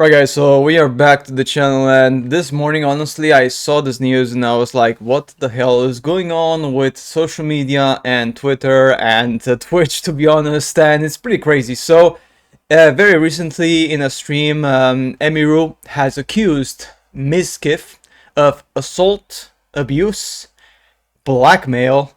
Right guys, so we are back to the channel, and this morning honestly I saw this news and I was like, what the hell is going on with social media and Twitter and Twitch, to be honest, and it's pretty crazy. So very recently in a stream, Emiru has accused Mizkif of assault, abuse, blackmail,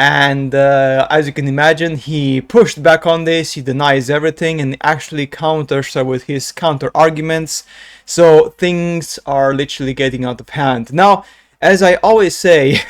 and as you can imagine, he pushed back on this. He denies everything and actually counters her with his counter arguments. So things are literally getting out of hand. Now, as I always say,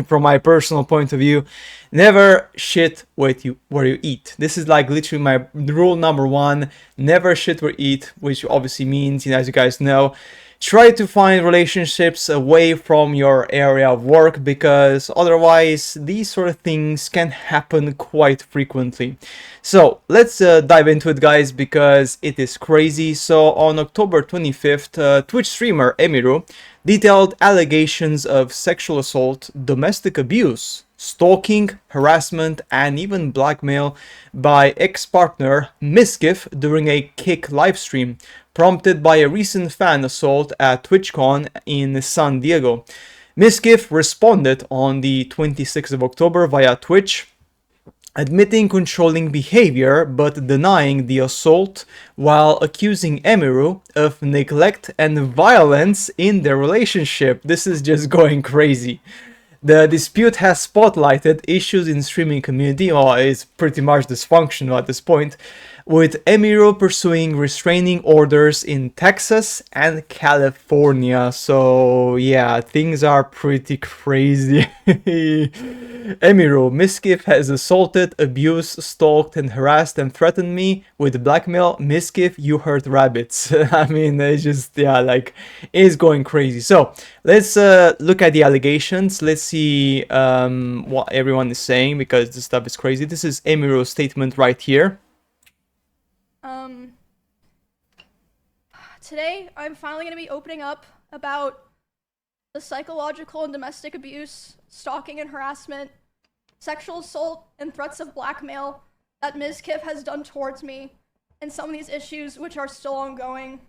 from my personal point of view, never shit where you eat. This is like literally my rule number one. Never shit where you eat, which obviously means, you know, as you guys know, try to find relationships away from your area of work, because otherwise these sort of things can happen quite frequently. So let's dive into it, guys, because it is crazy. So on October 25th, Twitch streamer Emiru detailed allegations of sexual assault, domestic abuse, stalking, harassment, and even blackmail by ex-partner Mizkif during a Kick livestream, prompted by a recent fan assault at TwitchCon in San Diego. Mizkif responded on the 26th of October via Twitch, admitting controlling behavior but denying the assault, while accusing Emiru of neglect and violence in their relationship. This is just going crazy. The dispute has spotlighted issues in streaming community, or is pretty much dysfunctional at this point, with Emiru pursuing restraining orders in Texas and California. So yeah, things are pretty crazy. Emiru, Mizkif has assaulted, abused, stalked, and harassed and threatened me with blackmail. Mizkif, you hurt rabbits. I mean, it's just, yeah, like, it's going crazy. So let's look at the allegations. Let's see what everyone is saying, because this stuff is crazy. This is Emiru's statement right here. Today, I'm finally going to be opening up about the psychological and domestic abuse, stalking and harassment, sexual assault, and threats of blackmail that Mizkif has done towards me, and some of these issues which are still ongoing.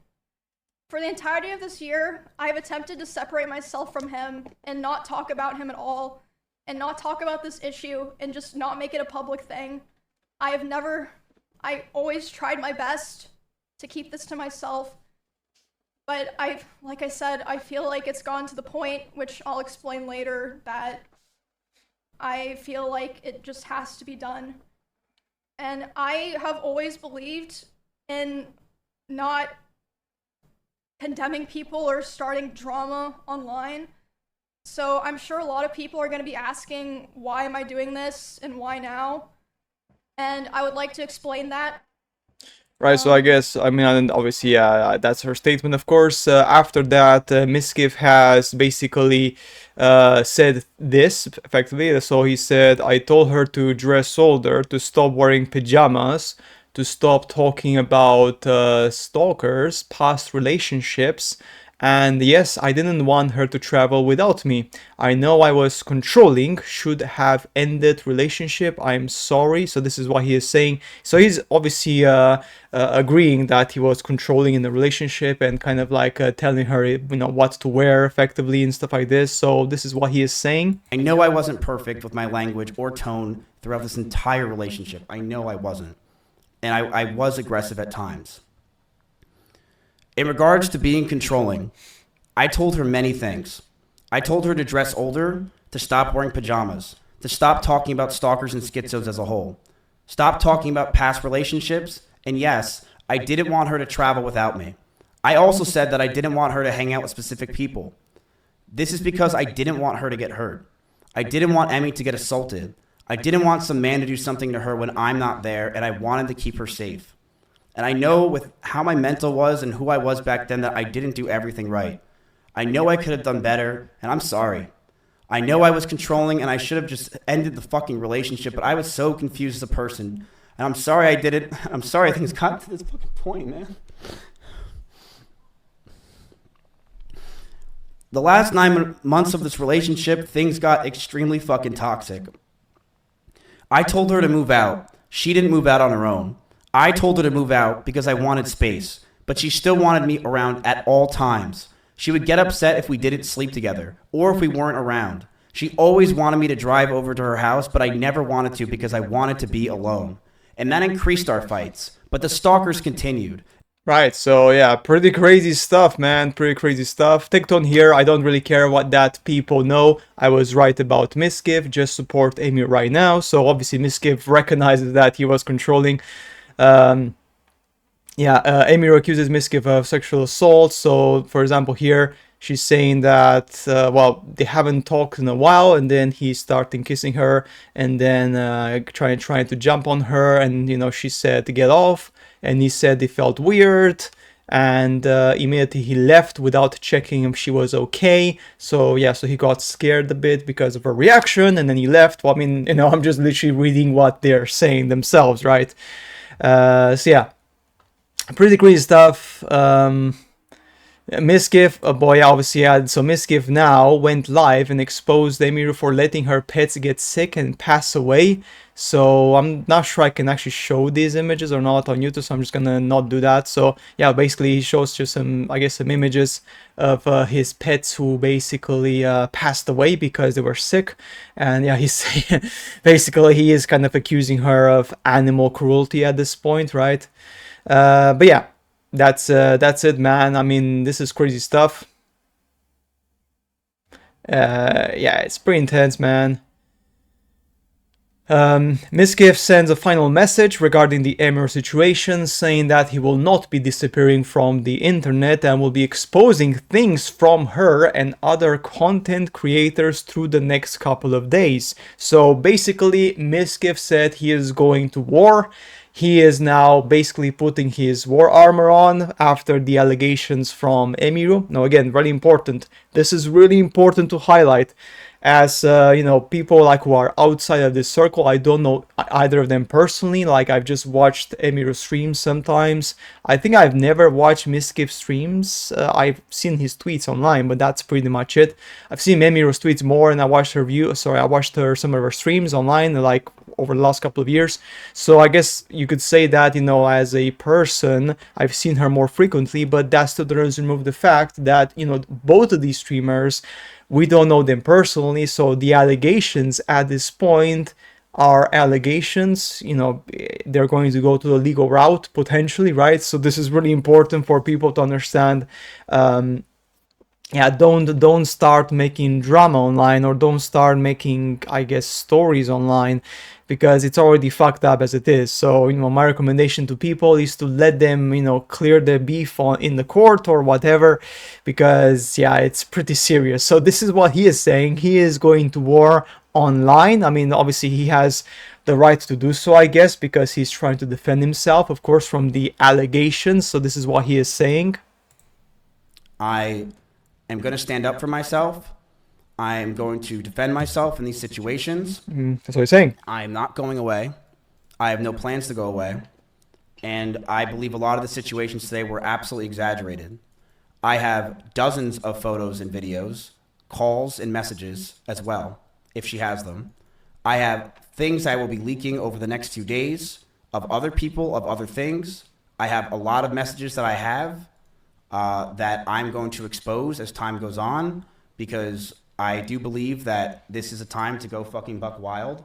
For the entirety of this year, I have attempted to separate myself from him and not talk about him at all, and not talk about this issue, and just not make it a public thing. I always tried my best to keep this to myself. But like I said, I feel like it's gone to the point, which I'll explain later, that I feel like it just has to be done. And I have always believed in not condemning people or starting drama online. So I'm sure a lot of people are going to be asking, why am I doing this and why now? And I would like to explain that. Right, so I guess, I mean, and obviously, yeah, that's her statement, of course. After that, Mizkif has basically said this, effectively. So he said, I told her to dress older, to stop wearing pajamas, to stop talking about stalkers, past relationships, and yes, I didn't want her to travel without me. I know I was controlling, should have ended relationship. I'm sorry. So this is what he is saying. So he's obviously agreeing that he was controlling in the relationship and kind of like telling her, you know, what to wear effectively and stuff like this. So this is what he is saying. I know I wasn't perfect with my language or tone throughout this entire relationship. I know I wasn't. And I was aggressive at times. In regards to being controlling, I told her many things. I told her to dress older, to stop wearing pajamas, to stop talking about stalkers and schizos as a whole, stop talking about past relationships, and yes, I didn't want her to travel without me. I also said that I didn't want her to hang out with specific people. This is because I didn't want her to get hurt. I didn't want Emmy to get assaulted. I didn't want some man to do something to her when I'm not there, and I wanted to keep her safe. And I know with how my mental was and who I was back then that I didn't do everything right. I know I could have done better, and I'm sorry. I know I was controlling and I should have just ended the fucking relationship, but I was so confused as a person. And I'm sorry I did it. I'm sorry things got to this fucking point, man. The last 9 months of this relationship, things got extremely fucking toxic. I told her to move out. She didn't move out on her own. I told her to move out because I wanted space. but she still wanted me around at all times. She would get upset if we didn't sleep together or if we weren't around. She always wanted me to drive over to her house, but I never wanted to because I wanted to be alone. And that increased our fights, but the stalkers continued. Right, so yeah, pretty crazy stuff, man. Pretty crazy stuff. Ticked here, I don't really care what that people know. I was right about Mizkif, just support Emiru right now. So obviously Mizkif recognizes that he was controlling. Emiru accuses Mizkif of sexual assault. So, for example, here she's saying that, well, they haven't talked in a while, and then he's starting kissing her, and then trying to jump on her, and, you know, she said to get off, and he said he felt weird, and immediately he left without checking if she was okay. So, yeah, so he got scared a bit because of her reaction, and then he left. Well, I mean, you know, I'm just literally reading what they're saying themselves, right? So, yeah. Pretty crazy stuff. Mizkif, boy, obviously, so Mizkif now went live and exposed Emiru for letting her pets get sick and pass away. So I'm not sure I can actually show these images or not on YouTube, so I'm just gonna not do that. So yeah, basically he shows just some, I guess, some images of his pets who basically passed away because they were sick. And yeah, he's basically he is kind of accusing her of animal cruelty at this point, right? But yeah, that's it, man. I mean, this is crazy stuff. Yeah, it's pretty intense, man. Mizkif sends a final message regarding the Emiru situation, saying that he will not be disappearing from the internet and will be exposing things from her and other content creators through the next couple of days. So basically, Mizkif said he is going to war. He is now basically putting his war armor on after the allegations from Emiru. Now, again, really important. This is really important to highlight. As you know, people like who are outside of this circle, I don't know either of them personally. Like, I've just watched Emiru streams sometimes. I think I've never watched Mizkif streams. I've seen his tweets online, but that's pretty much it. I've seen Emiru's tweets more, and I watched some of her streams online, like over the last couple of years. So I guess you could say that, you know, as a person, I've seen her more frequently, but that still doesn't remove the fact that, you know, both of these streamers, we don't know them personally, so the allegations at this point are allegations. You know, they're going to go to the legal route potentially, right? So this is really important for people to understand. Yeah, don't start making drama online, or don't start making, I guess, stories online, because it's already fucked up as it is. So, you know, my recommendation to people is to let them, you know, clear their beef in the court or whatever, because yeah, it's pretty serious. So this is what he is saying. He is going to war online. I mean, obviously he has the right to do so, I guess, because he's trying to defend himself, of course, from the allegations. So this is what he is saying. I am going to stand up for myself. I am going to defend myself in these situations. That's what he's saying. I am not going away. I have no plans to go away. And I believe a lot of the situations today were absolutely exaggerated. I have dozens of photos and videos, calls and messages as well, if she has them. I have things I will be leaking over the next few days of other people, of other things. I have a lot of messages that I have that I'm going to expose as time goes on, because I do believe that this is a time to go fucking buck wild.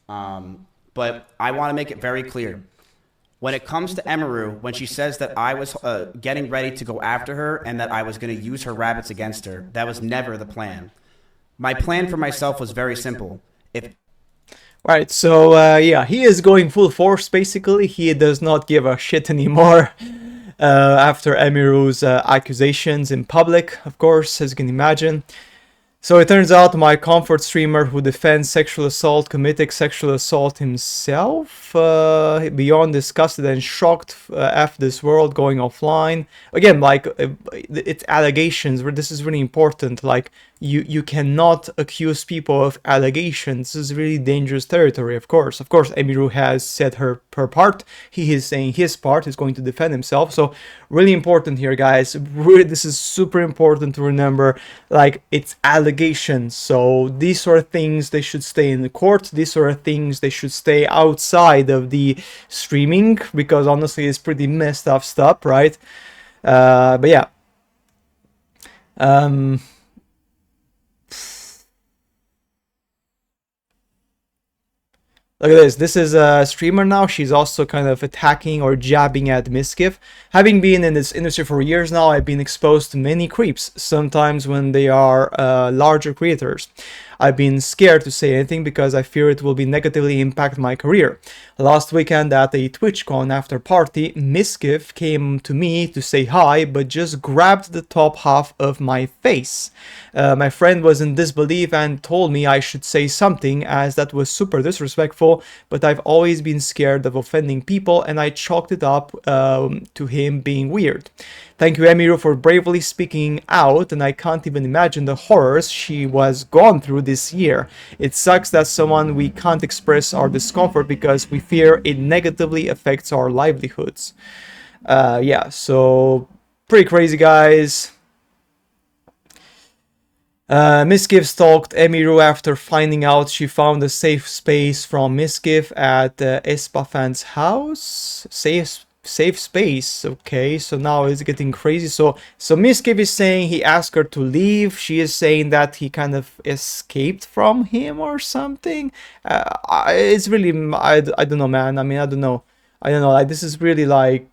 But I want to make it very clear. When it comes to Emiru, when she says that I was getting ready to go after her and that I was going to use her rabbits against her, that was never the plan. My plan for myself was very simple. Right, so yeah, he is going full force, basically. He does not give a shit anymore. After Emiru's accusations in public, of course, as you can imagine. So it turns out my comfort streamer who defends sexual assault committed sexual assault himself, beyond disgusted and shocked, after this world going offline. Again, like, it's allegations, where this is really important. Like, you cannot accuse people of allegations. This is really dangerous territory, of course. Of course, Emiru has said her part. He is saying his part. He's going to defend himself. So really important here, guys. Really, this is super important to remember. Like, it's allegations. So these sort of things, they should stay in the court. These sort of things, they should stay outside of the streaming, because honestly, it's pretty messed up stuff, right? But yeah. Um, Look at this. This is a streamer now. She's also kind of attacking or jabbing at Mizkif. Having been in this industry for years now, I've been exposed to many creeps, sometimes when they are larger creators. I've been scared to say anything because I fear it will be negatively impact my career. Last weekend at a TwitchCon after party, Mizkif came to me to say hi, but just grabbed the top half of my face. My friend was in disbelief and told me I should say something, as that was super disrespectful, but I've always been scared of offending people, and I chalked it up to him being weird. Thank you, Emiru, for bravely speaking out, and I can't even imagine the horrors she was gone through this year. It sucks that someone we can't express our discomfort because we fear it negatively affects our livelihoods. Yeah, so pretty crazy, guys. Mizkif stalked Emiru after finding out she found a safe space from Mizkif at Espafan's house. Safe space. Okay, so now it's getting crazy. So Mizkif is saying he asked her to leave. She is saying that he kind of escaped from him or something. It's really I don't know, man. I mean, I don't know. Like, this is really like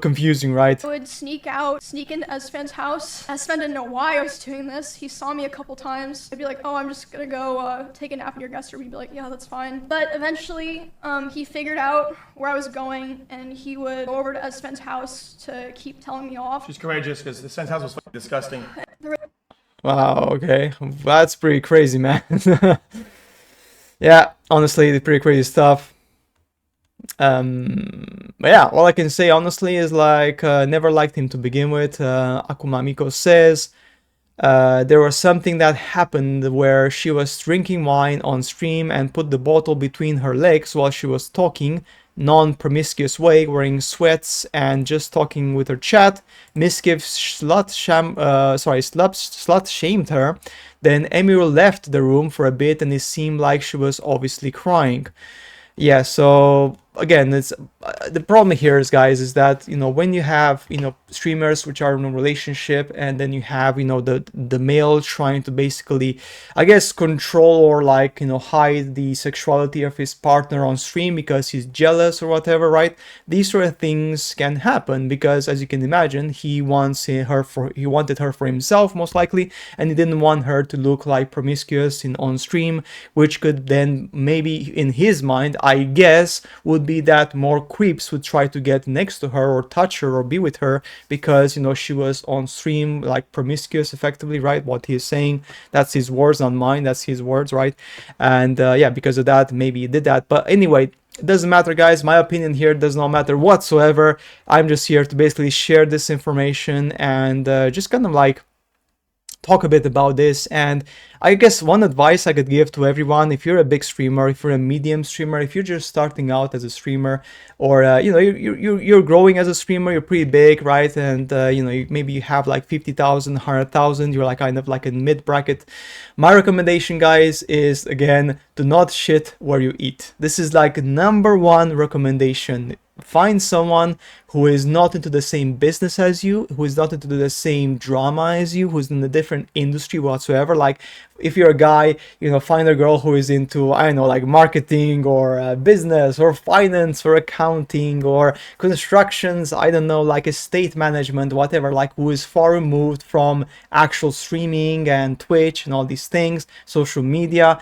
confusing, right? I would sneak into Esfan's house. Esfan didn't know why I was doing this. He saw me a couple times. I'd be like, oh, I'm just gonna go take a nap in your guest room. He'd be like, yeah, that's fine. But eventually, he figured out where I was going, and he would go over to Esfan's house to keep telling me off. She's courageous because the Sen's house was fucking disgusting. Wow, okay. That's pretty crazy, man. Yeah, honestly, pretty crazy stuff. But yeah, all I can say honestly is like never liked him to begin with. Akumamiko says there was something that happened where she was drinking wine on stream and put the bottle between her legs while she was talking, non-promiscuous way, wearing sweats and just talking with her chat. Mizkif slut shamed her. Then Emiru left the room for a bit and it seemed like she was obviously crying. Yeah, so again, it's the problem here is, guys, is that, you know, when you have, you know, streamers which are in a relationship, and then you have, you know, the male trying to basically, I guess, control or like, you know, hide the sexuality of his partner on stream because he's jealous or whatever, right? These sort of things can happen because, as you can imagine, he wanted her for himself most likely, and he didn't want her to look like promiscuous on stream, which could then maybe in his mind, I guess, would be that more creeps would try to get next to her or touch her or be with her because, you know, she was on stream like promiscuous effectively, right? What he is saying, that's his words, not mine, that's his words, right? And yeah, because of that, maybe he did that. But anyway, it doesn't matter, guys. My opinion here does not matter whatsoever. I'm just here to basically share this information and just kind of like talk a bit about this. And I guess one advice I could give to everyone, if you're a big streamer, if you're a medium streamer, if you're just starting out as a streamer, or you know, you're growing as a streamer, you're pretty big, right? And you know, maybe you have like 50,000, 100,000, you're like kind of like in mid bracket. My recommendation, guys, is again to not shit where you eat. This is like #1 recommendation. Find someone who is not into the same business as you, who is not into the same drama as you, who's in a different industry whatsoever. Like, if you're a guy, you know, find a girl who is into, I don't know, like marketing or business or finance or accounting or constructions, I don't know, like estate management, whatever, like who is far removed from actual streaming and Twitch and all these things, social media,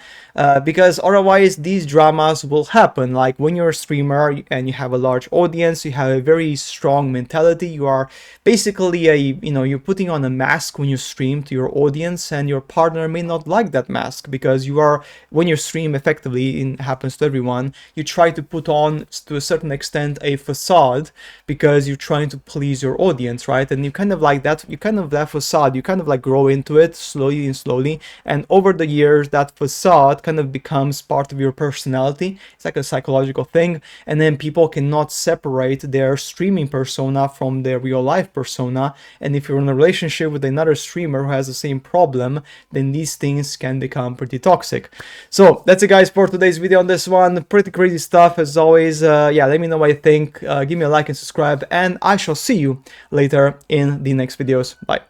because otherwise these dramas will happen. Like when you're a streamer and you have a large audience, you have a very strong mentality, you are basically you're putting on a mask when you stream to your audience, and your partner may not like that mask because you are, when you stream effectively, it happens to everyone, you try to put on to a certain extent a facade because you're trying to please your audience, right? And you kind of like that, that facade, you kind of like grow into it slowly, and over the years that facade kind of becomes part of your personality. It's like a psychological thing, and then people cannot cannot separate their streaming persona from their real life persona. And if you're in a relationship with another streamer who has the same problem, then these things can become pretty toxic. So that's it, guys, for today's video on this one. Pretty crazy stuff as always. Yeah, let me know what you think. Give me a like and subscribe, and I shall see you later in the next videos. Bye.